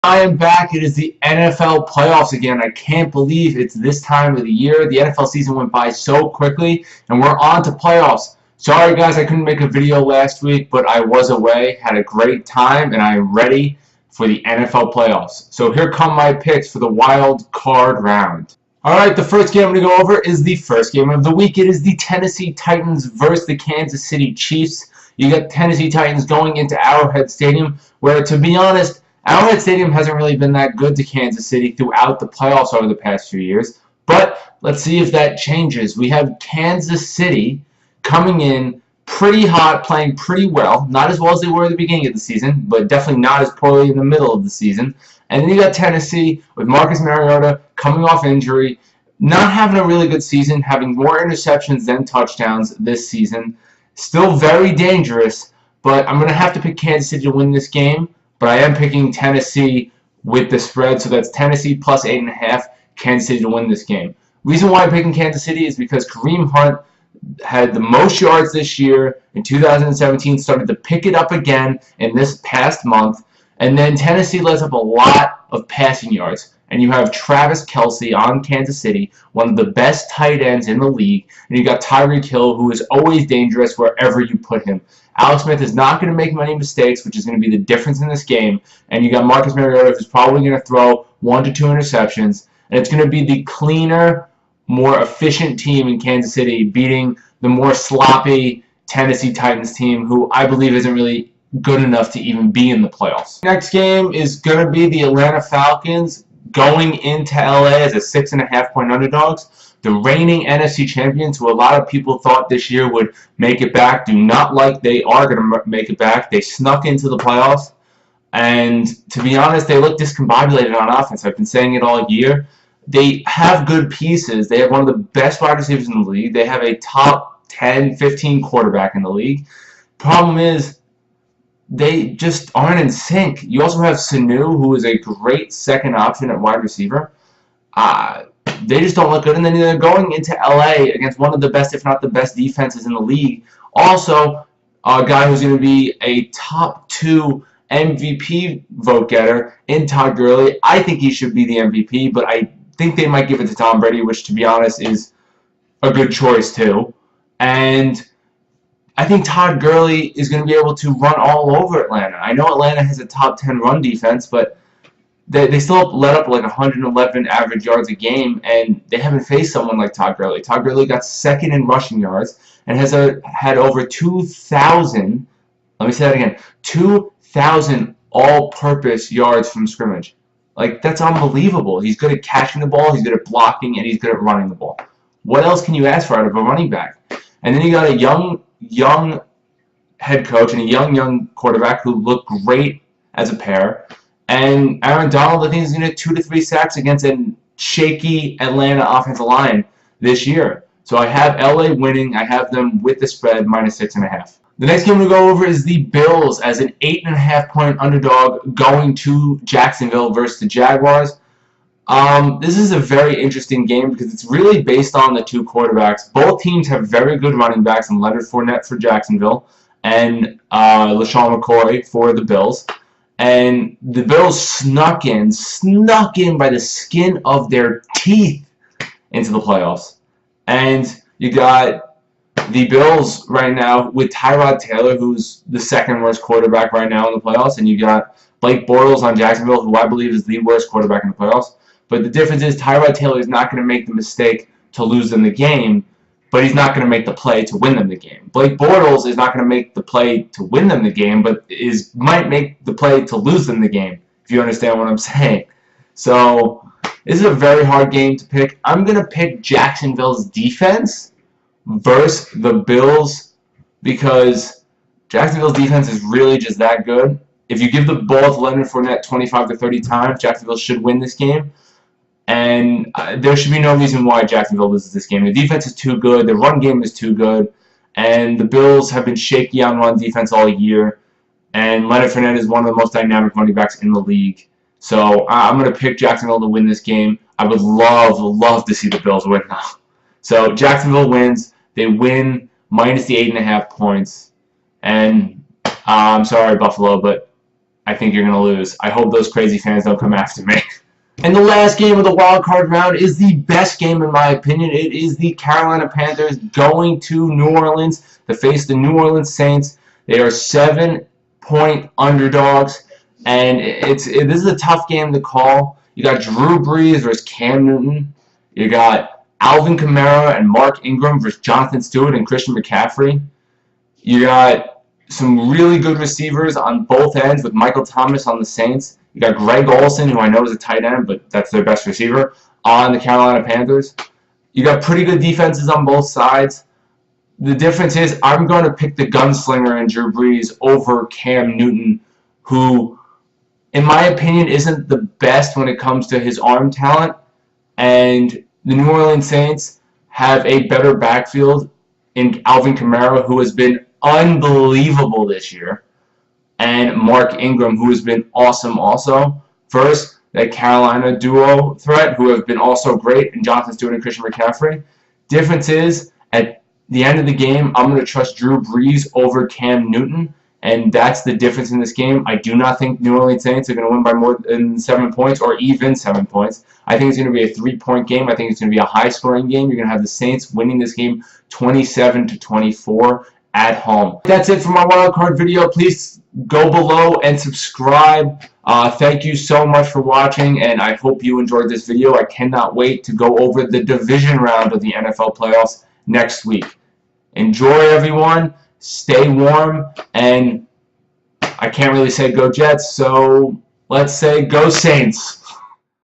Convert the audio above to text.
I am back. It is the NFL playoffs again. I can't believe it's this time of the year. The NFL season went by so quickly, and we're on to playoffs. Sorry, guys, I couldn't make a video last week, but I was away, had a great time, and I'm ready for the NFL playoffs. So here come my picks for the wild card round. All right, the first game I'm going to go over is the first game of the week. It is the Tennessee Titans versus the Kansas City Chiefs. You got Tennessee Titans going into Arrowhead Stadium, where, to be honest, Arrowhead Stadium hasn't really been that good to Kansas City throughout the playoffs over the past few years. But let's see if that changes. We have Kansas City coming in pretty hot, playing pretty well. Not as well as they were at the beginning of the season, but definitely not as poorly in the middle of the season. And then you got Tennessee with Marcus Mariota coming off injury, not having a really good season, having more interceptions than touchdowns this season. Still very dangerous, but I'm going to have to pick Kansas City to win this game. But I am picking Tennessee with the spread, so that's Tennessee plus 8.5, Kansas City to win this game. Reason why I'm picking Kansas City is because Kareem Hunt had the most yards this year in 2017, started to pick it up again in this past month, and then Tennessee lets up a lot of passing yards. And you have Travis Kelce on Kansas City, one of the best tight ends in the league, and you got Tyreek Hill, who is always dangerous wherever you put him. Alex Smith is not going to make many mistakes, which is going to be the difference in this game. And you got Marcus Mariota, who's probably going to throw 1 to 2 interceptions. And it's going to be the cleaner, more efficient team in Kansas City, beating the more sloppy Tennessee Titans team, who I believe isn't really good enough to even be in the playoffs. Next game is going to be the Atlanta Falcons going into LA as a 6.5-point underdogs. The reigning NFC champions, who a lot of people thought this year would make it back, do not like they are going to make it back. They snuck into the playoffs, and to be honest, they look discombobulated on offense. I've been saying it all year. They have good pieces. They have one of the best wide receivers in the league. They have a top 10, 15 quarterback in the league. Problem is, they just aren't in sync. You also have Sanu, who is a great second option at wide receiver. They just don't look good. And then they're going into LA against one of the best, if not the best, defenses in the league. Also, a guy who's going to be a top 2 MVP vote getter in Todd Gurley. I think he should be the MVP, but I think they might give it to Tom Brady, which, to be honest, is a good choice too. And I think Todd Gurley is going to be able to run all over Atlanta. I know Atlanta has a top 10 run defense, but they still let up like 111 average yards a game, and they haven't faced someone like Todd Gurley. Todd Gurley got second in rushing yards and has had over 2,000, let me say that again, 2,000 all-purpose yards from scrimmage. Like, that's unbelievable. He's good at catching the ball, he's good at blocking, and he's good at running the ball. What else can you ask for out of a running back? And then you got a young head coach and a young quarterback who look great as a pair. And Aaron Donald, I think, is going to get 2 to 3 sacks against a shaky Atlanta offensive line this year. So I have LA winning. I have them with the spread, minus 6.5. The next game we'll go over is the Bills as an 8.5-point underdog going to Jacksonville versus the Jaguars. This is a very interesting game because it's really based on the 2 quarterbacks. Both teams have very good running backs, and Leonard Fournette for Jacksonville and LaShawn McCoy for the Bills. And the Bills snuck in by the skin of their teeth into the playoffs. And you got the Bills right now with Tyrod Taylor, who's the second worst quarterback right now in the playoffs, and you got Blake Bortles on Jacksonville, who I believe is the worst quarterback in the playoffs. But the difference is Tyrod Taylor is not going to make the mistake to lose them the game, but he's not going to make the play to win them the game. Blake Bortles is not going to make the play to win them the game, but might make the play to lose them the game, if you understand what I'm saying. So this is a very hard game to pick. I'm going to pick Jacksonville's defense versus the Bills because Jacksonville's defense is really just that good. If you give the ball to Leonard Fournette 25 to 30 times, Jacksonville should win this game. And there should be no reason why Jacksonville loses this game. The defense is too good. The run game is too good. And the Bills have been shaky on run defense all year. And Leonard Fournette is one of the most dynamic running backs in the league. So I'm going to pick Jacksonville to win this game. I would love to see the Bills win now. So Jacksonville wins. They win minus the 8.5 points. And I'm sorry, Buffalo, but I think you're going to lose. I hope those crazy fans don't come after me. And the last game of the wild card round is the best game in my opinion. It is the Carolina Panthers going to New Orleans to face the New Orleans Saints. They are 7-point underdogs, and this is a tough game to call. You got Drew Brees versus Cam Newton. You got Alvin Kamara and Mark Ingram versus Jonathan Stewart and Christian McCaffrey. You got some really good receivers on both ends with Michael Thomas on the Saints. You got Greg Olsen, who I know is a tight end, but that's their best receiver, on the Carolina Panthers. You got pretty good defenses on both sides. The difference is I'm going to pick the gunslinger in Drew Brees over Cam Newton, who, in my opinion, isn't the best when it comes to his arm talent. And the New Orleans Saints have a better backfield in Alvin Kamara, who has been unbelievable this year, and Mark Ingram, who has been awesome also. First, that Carolina duo threat, who have been also great, and Jonathan Stewart and Christian McCaffrey. Difference is, at the end of the game, I'm going to trust Drew Brees over Cam Newton, and that's the difference in this game. I do not think New Orleans Saints are going to win by more than 7 points or even 7 points. I think it's going to be a 3-point game. I think it's going to be a high-scoring game. You're going to have the Saints winning this game 27-24 at home. That's it for my wildcard video. Please go below and subscribe. Thank you so much for watching, and I hope you enjoyed this video. I cannot wait to go over the division round of the NFL playoffs next week. Enjoy, everyone. Stay warm, and I can't really say go Jets, so let's say go Saints.